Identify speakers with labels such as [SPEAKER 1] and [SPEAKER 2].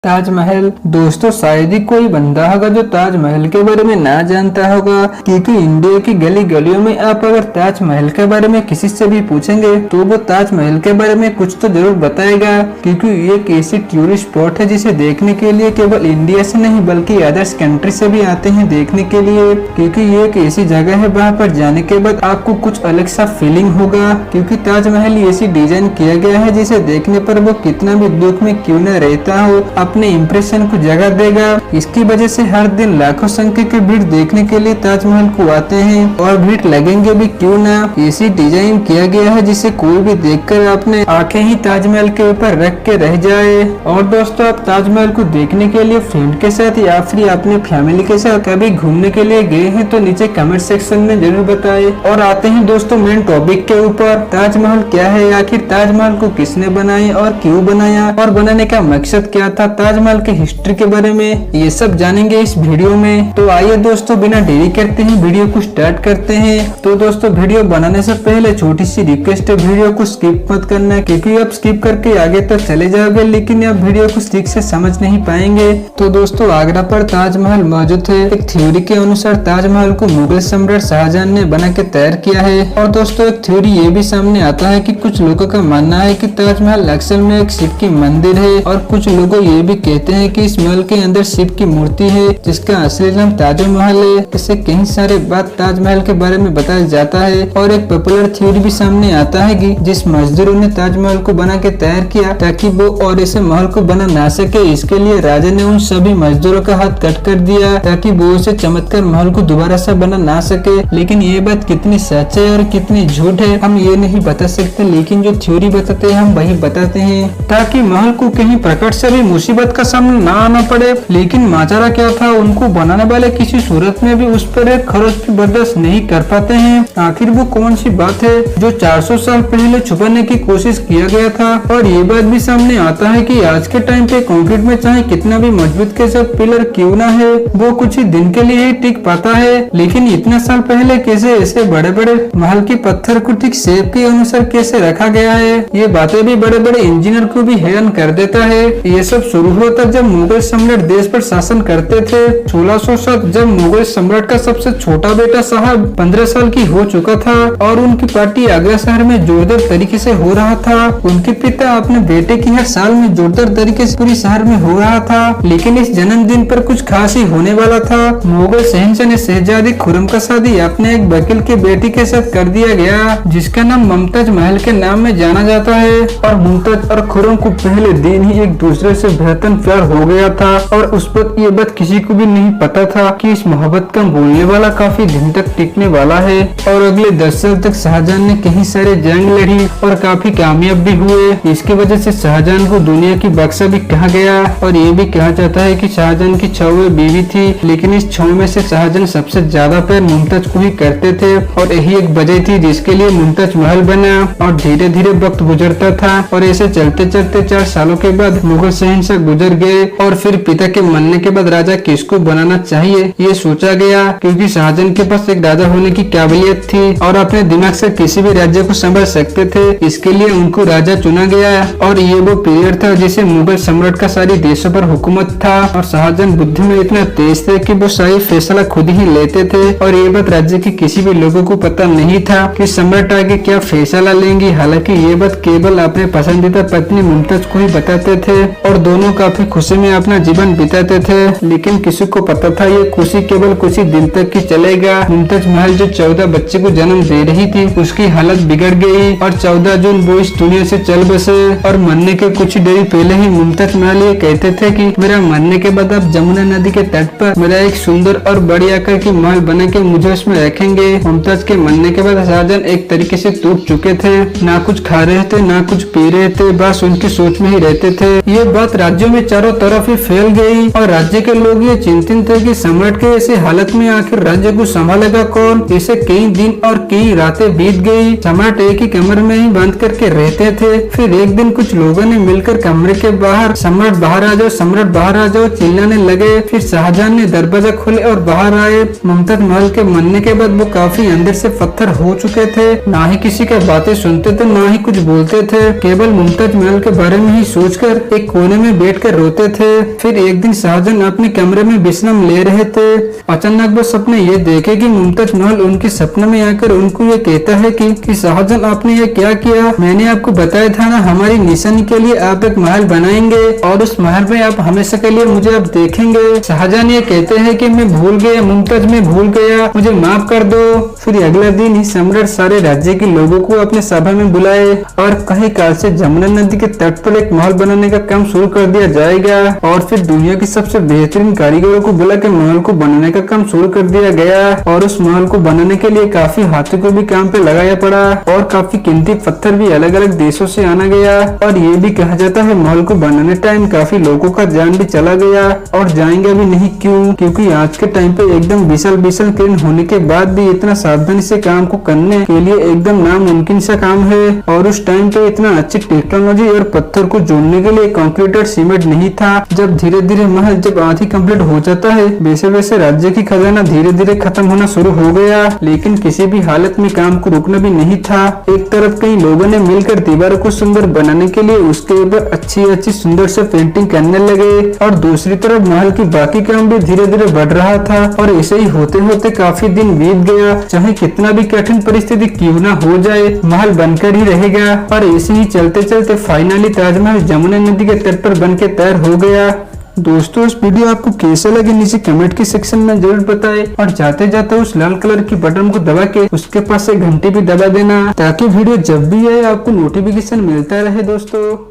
[SPEAKER 1] ताजमहल। दोस्तों शायद ही कोई बंदा होगा जो ताजमहल के बारे में ना जानता होगा, क्योंकि इंडिया की गली गलियों में आप अगर ताजमहल के बारे में किसी से भी पूछेंगे तो वो ताजमहल के बारे में कुछ तो जरूर बताएगा। क्योंकि ये एक ऐसी टूरिस्ट स्पॉट है जिसे देखने के लिए केवल इंडिया से नहीं बल्कि अदर्स कंट्री से भी आते हैं देखने के लिए। क्योंकि ये एक ऐसी जगह है वहाँ पर जाने के बाद आपको कुछ अलग सा फीलिंग होगा। क्योंकि ताजमहल ऐसी डिजाइन किया गया है जिसे देखने पर वो कितना भी दुख में क्यों न रहता हो अपने इंप्रेशन को जगह देगा। इसकी वजह से हर दिन लाखों संख्या के भीड़ देखने के लिए ताजमहल को आते हैं और भीड़ लगेंगे भी क्यों ना। ऐसी डिजाइन किया गया है जिसे कोई भी देखकर अपने आंखें ही ताजमहल के ऊपर रख के रह जाए। और दोस्तों आप ताजमहल को देखने के लिए फ्रेंड के साथ या फिर अपने फैमिली के साथ कभी घूमने के लिए गए हैं तो नीचे कमेंट सेक्शन में जरूर बताएं। और आते हैं दोस्तों मेन टॉपिक के ऊपर, ताजमहल क्या है, आखिर ताजमहल को किसने बनाया और क्यों बनाया और बनाने का मकसद क्या था, ताजमहल की हिस्ट्री के बारे में ये सब जानेंगे इस वीडियो में। तो आइए दोस्तों बिना देरी करते हैं वीडियो को स्टार्ट करते हैं। तो दोस्तों वीडियो बनाने से पहले छोटी सी रिक्वेस्ट है, वीडियो को स्किप मत करना क्योंकि आप स्किप करके आगे तक चले जाओगे लेकिन आप वीडियो को ठीक से समझ नहीं पाएंगे। तो दोस्तों आगरा पर ताजमहल मौजूद है। एक थ्योरी के अनुसार ताजमहल को मुगल सम्राट शाहजहां ने बना के तैयार किया है। और दोस्तों एक थ्योरी ये भी सामने आता है कि कुछ लोगों का मानना है कि ताजमहल असल में एक शिव की मंदिर है और कुछ लोग ये भी कहते हैं कि इस महल के अंदर शिव की मूर्ति है जिसका असली नाम ताजमहल है। इससे कई सारे बात ताजमहल के बारे में बताया जाता है। और एक पॉपुलर थ्योरी भी सामने आता है कि जिस मजदूरों ने ताजमहल को बना के तैयार किया ताकि वो और ऐसे महल को बना ना सके, इसके लिए राजा ने उन सभी मजदूरों का हाथ कट कर दिया ताकि वो उसे चमत्कार महल को दोबारा से बना ना सके। लेकिन ये बात कितनी सच है और कितनी झूठ है हम ये नहीं बता सकते, लेकिन जो थ्योरी बताते हैं हम वही बताते हैं ताकि महल को कहीं प्रकट से भी मुसीबत का सामना ना आना पड़े। लेकिन माजरा क्या था, उनको बनाने वाले किसी सूरत में भी उस पर एक खर्च भी बर्दाश्त नहीं कर पाते हैं। आखिर वो कौन सी बात है जो 400 साल पहले छुपाने की कोशिश किया गया था। और ये बात भी सामने आता है कि आज के टाइम पे कंक्रीट में चाहे कितना भी मजबूत के साथ पिलर क्यों ना है वो कुछ ही दिन के लिए ही टिक पाता है। लेकिन इतना साल पहले कैसे ऐसे बड़े बड़े महल के पत्थर को ठीक शेप के अनुसार कैसे रखा गया है, ये बातें भी बड़े बड़े इंजीनियर को भी हैरान कर देता है। ये सब शुरू हुआ था जब मुगल सम्राट देश पर शासन करते थे 1607, जब मुगल सम्राट का सबसे छोटा बेटा साहब 15 साल की हो चुका था और उनकी पार्टी आगरा शहर में जोरदार तरीके से हो रहा था। उनके पिता अपने बेटे की हर साल में जोरदार तरीके से पूरी शहर में हो रहा था। लेकिन इस जन्मदिन पर कुछ खास ही होने वाला था। मुगल शहंशाह ने शहजादी खुर्रम का शादी अपने एक वकील के बेटी के साथ कर दिया गया जिसका नाम मुमताज महल के नाम में जाना जाता है। और मुमताज और खुर्रम को पहले दिन ही एक दूसरे से बेहतरीन प्यार हो गया था और उस पर ये बात किसी को भी नहीं पता था कि इस मोहब्बत का बोलने वाला काफी दिन तक टिकने वाला है। और अगले 10 साल तक शाहजहां ने कई सारे जंग लड़ी और काफी कामयाब भी हुए। इसकी वजह से शाहजहां को दुनिया की बादशाह भी कहा गया। और ये भी कहा जाता है कि शाहजहां की 6 बीवी थी, लेकिन इस 6 में से शाहजहां सबसे ज्यादा प्यार मुमताज को ही करते थे और यही एक वजह थी जिसके लिए मुमताज महल बना। और धीरे धीरे वक्त गुजरता था और ऐसे चलते चलते 4 सालों के बाद मुगल शहंशाह गुजर गए और फिर पिता के मरने के बाद राजा किसको बनाना चाहिए ये सोचा गया। क्योंकि शाहजहां के पास एक राजा होने की काबिलियत थी और अपने दिमाग से किसी भी राज्य को संभाल सकते थे, इसके लिए उनको राजा चुना गया। और ये वो पीरियड था जिसे मुगल सम्राट का सारी देशों पर हुकूमत था। और शाहजहां बुद्धि में इतना तेज थे कि वो सारी फैसला खुद ही लेते थे और ये बात राज्य के किसी भी लोगों को पता नहीं था कि सम्राट आगे क्या फैसला लेंगे। हालांकि ये बात केवल अपने पसंदीदा पत्नी मुमताज को ही बताते थे और दोनों काफी खुशी में अपना जीवन बिताते थे। लेकिन किसी को पता था ये खुशी केवल कुछ ही दिन तक ही चलेगा। मुमताज महल जो 14 बच्चे को जन्म दे रही थी उसकी हालत बिगड़ गई और 14 जून वो इस दुनिया से चल बसे। और मरने के कुछ देरी पहले ही मुमताज महल ये कहते थे कि मेरा मरने के बाद आप जमुना नदी के तट पर मेरा एक सुंदर और बड़ी आकार की महल बना के मुझे उसमें रखेंगे। मुमताज के मरने के बाद शाहजहां एक तरीके से टूट चुके थे, ना कुछ खा रहे थे ना कुछ पी रहे थे, बस उनकी सोच में ही रहते थे। ये बात राज्यों में चारों तरफ ही फैल गई और राज्य के लोग ये चिंतित थे कि सम्राट के ऐसे हालत में आखिर राज्य को संभालेगा कौन। ऐसे कई दिन और कई रातें बीत गई। सम्राट एक ही कमरे में ही बंद करके रहते थे। फिर एक दिन कुछ लोगों ने मिलकर कमरे के बाहर सम्राट बाहर आ जाओ, सम्राट बाहर आ जाओ चिल्लाने लगे। फिर शाहजहां ने दरवाजा खोले और बाहर आए। मुमताज महल के मरने के बाद वो काफी अंदर से पत्थर हो चुके थे, ना ही किसी का बातें सुनते थे ना ही कुछ बोलते थे। केवल मुमताज महल के बारे में ही सोचकर एक कोने में बैठ बैठकर रोते थे। फिर एक दिन शाहजहां अपने कमरे में विश्राम ले रहे थे। अचानक वो सपने ये देखे कि मुमताज महल उनके सपने में आकर उनको ये कहता है कि शाहजहां आपने ये क्या किया, मैंने आपको बताया था ना हमारी निशानी के लिए आप एक महल बनाएंगे और उस महल में आप हमेशा के लिए मुझे अब देखेंगे। शाहजहां ये कहते हैं कि मैं भूल गया मुमताज, मैं भूल गया, मुझे माफ कर दो। फिर अगले दिन ही सम्राट सारे राज्य के लोगों को अपने सभा में बुलाए और कई काल से जमुना नदी के तट पर एक महल बनाने का काम शुरू कर दिया जाएगा। और फिर दुनिया की सबसे बेहतरीन कारीगरों को बुला के महल को बनाने का काम शुरू कर दिया गया और उस महल को बनाने के लिए काफी हाथों को भी काम पे लगाया पड़ा और काफी कीमती पत्थर भी अलग अलग देशों से आना गया। और ये भी कहा जाता है महल को बनाने टाइम काफी लोगों का जान भी चला गया और जाएंगे भी नहीं, क्यों? क्योंकि आज के टाइम पे एकदम विशाल विशाल क्रेन होने के बाद भी इतना सावधानी से काम को करने के लिए एकदम नामुमकिन सा काम है। और उस टाइम पे इतना अच्छी टेक्नोलॉजी और पत्थर को जोड़ने के लिए कंक्रीट और सीमेंट नहीं था। जब धीरे धीरे महल जब आधी कंप्लीट हो जाता है वैसे वैसे राज्य की खजाना धीरे धीरे खत्म होना शुरू हो गया, लेकिन किसी भी हालत में काम को रुकना भी नहीं था। एक तरफ कई लोगों ने मिलकर दीवारों को सुंदर बनाने के लिए उसके ऊपर अच्छी अच्छी सुंदर से पेंटिंग करने लगे और दूसरी तरफ महल की बाकी काम भी धीरे धीरे बढ़ रहा था। और ऐसे ही होते होते काफी दिन बीत गया। चाहे कितना भी कठिन परिस्थिति क्यों न हो जाए महल बनकर ही रहेगा। और ऐसे ही चलते चलते फाइनली ताजमहल जमुना नदी के तट पर बनके तैयार हो गया। दोस्तों इस वीडियो आपको कैसा लगे नीचे कमेंट के सेक्शन में जरूर बताएं और जाते जाते उस लाल कलर की बटन को दबा के उसके पास एक घंटी भी दबा देना ताकि वीडियो जब भी आए आपको नोटिफिकेशन मिलता रहे दोस्तों।